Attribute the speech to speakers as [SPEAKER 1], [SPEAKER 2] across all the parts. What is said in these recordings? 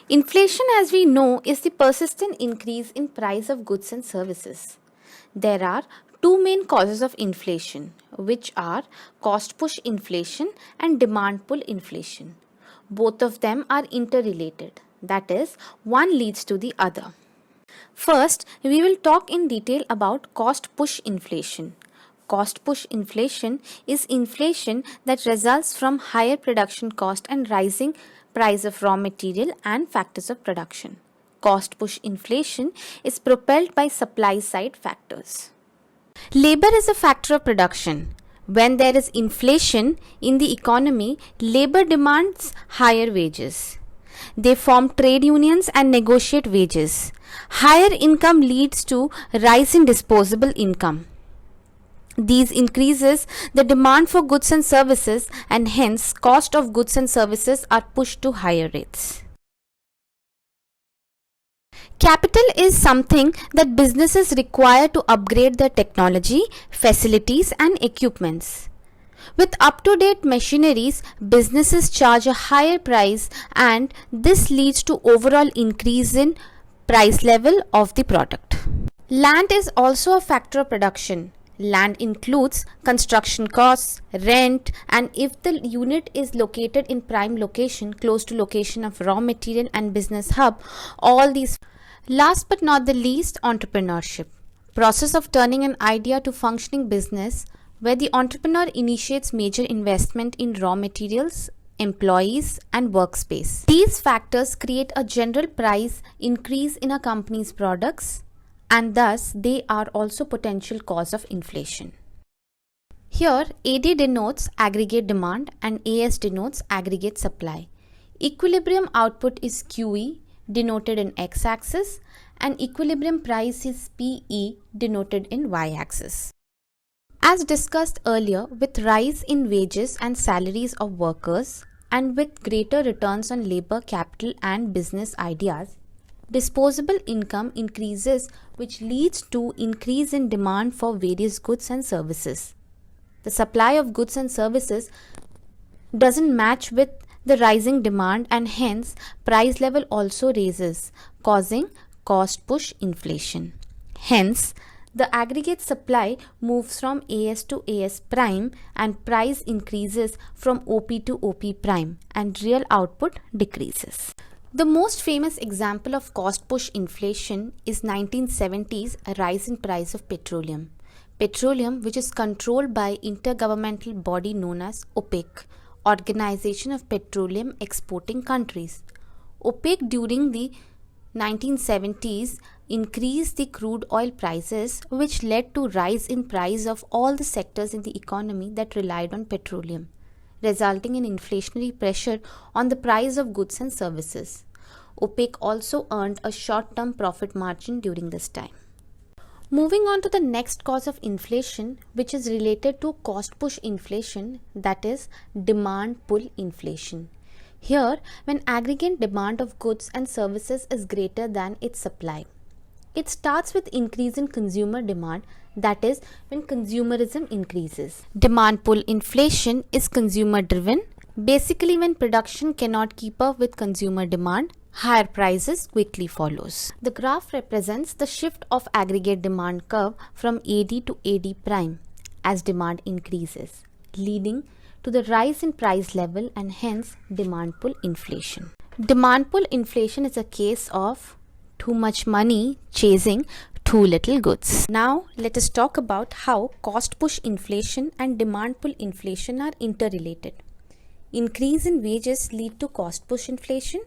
[SPEAKER 1] Inflation, as we know, is the persistent increase in price of goods and services. There are two main causes of inflation, which are cost push inflation and demand pull inflation. Both of them are interrelated, that is, one leads to the other. First, we will talk in detail about cost push inflation. Cost push inflation is inflation that results from higher production cost and rising price of raw material and factors of production. Cost push inflation is propelled by supply side factors. Labor is a factor of production. When there is inflation in the economy, labor demands higher wages. They form trade unions and negotiate wages. Higher income leads to rise in disposable income. These increases the demand for goods and services, and hence cost of goods and services are pushed to higher rates. Capital is something that businesses require to upgrade their technology, facilities and equipments. With up-to-date machineries, businesses charge a higher price, and this leads to overall increase in price level of the product. Land is also a factor of production. Land includes construction costs, rent, and if the unit is located in prime location close to location of raw material and business hub, all these. Last but not the least, entrepreneurship. Process of turning an idea to functioning business where the entrepreneur initiates major investment in raw materials, employees and workspace. These factors create a general price increase in a company's products, and thus they are also potential cause of inflation. Here AD denotes aggregate demand and AS denotes aggregate supply. Equilibrium output is QE denoted in x-axis and equilibrium price is PE denoted in y-axis. As discussed earlier, with rise in wages and salaries of workers and with greater returns on labor, capital and business ideas, disposable income increases, which leads to increase in demand for various goods and services. The supply of goods and services doesn't match with the rising demand, and hence price level also raises, causing cost push inflation. Hence, the aggregate supply moves from AS to AS prime and price increases from OP to OP prime and real output decreases. The most famous example of cost push inflation is 1970s rise in price of petroleum. Petroleum, which is controlled by intergovernmental body known as OPEC, Organization of Petroleum Exporting Countries. OPEC during the 1970s increased the crude oil prices, which led to rise in price of all the sectors in the economy that relied on petroleum, resulting in inflationary pressure on the price of goods and services. OPEC also earned a short-term profit margin during this time. Moving on to the next cause of inflation, which is related to cost push inflation, that is demand pull inflation. Here, when aggregate demand of goods and services is greater than its supply. It starts with increase in consumer demand, that is when consumerism increases. Demand pull inflation is consumer driven. Basically, when production cannot keep up with consumer demand, higher prices quickly follows. The graph represents the shift of aggregate demand curve from AD to AD prime as demand increases, leading to the rise in price level and hence demand pull inflation. Demand pull inflation is a case of too much money chasing too little goods. Now let us talk about how cost push inflation and demand pull inflation are interrelated. Increase in wages lead to cost push inflation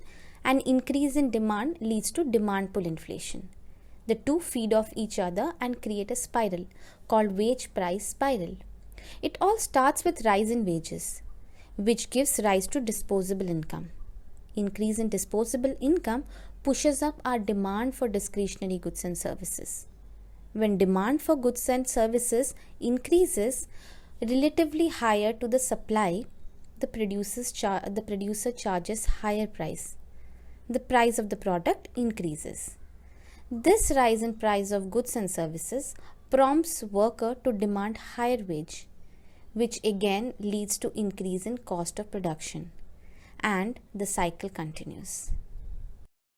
[SPEAKER 1] and increase in demand leads to demand pull inflation. The two feed off each other and create a spiral called wage price spiral. It all starts with rise in wages, which gives rise to disposable income. Increase in disposable income pushes up our demand for discretionary goods and services. When demand for goods and services increases relatively higher to the supply, the producer charges higher price. The price of the product increases. This rise in price of goods and services prompts worker to demand higher wage, which again leads to increase in cost of production, and the cycle continues.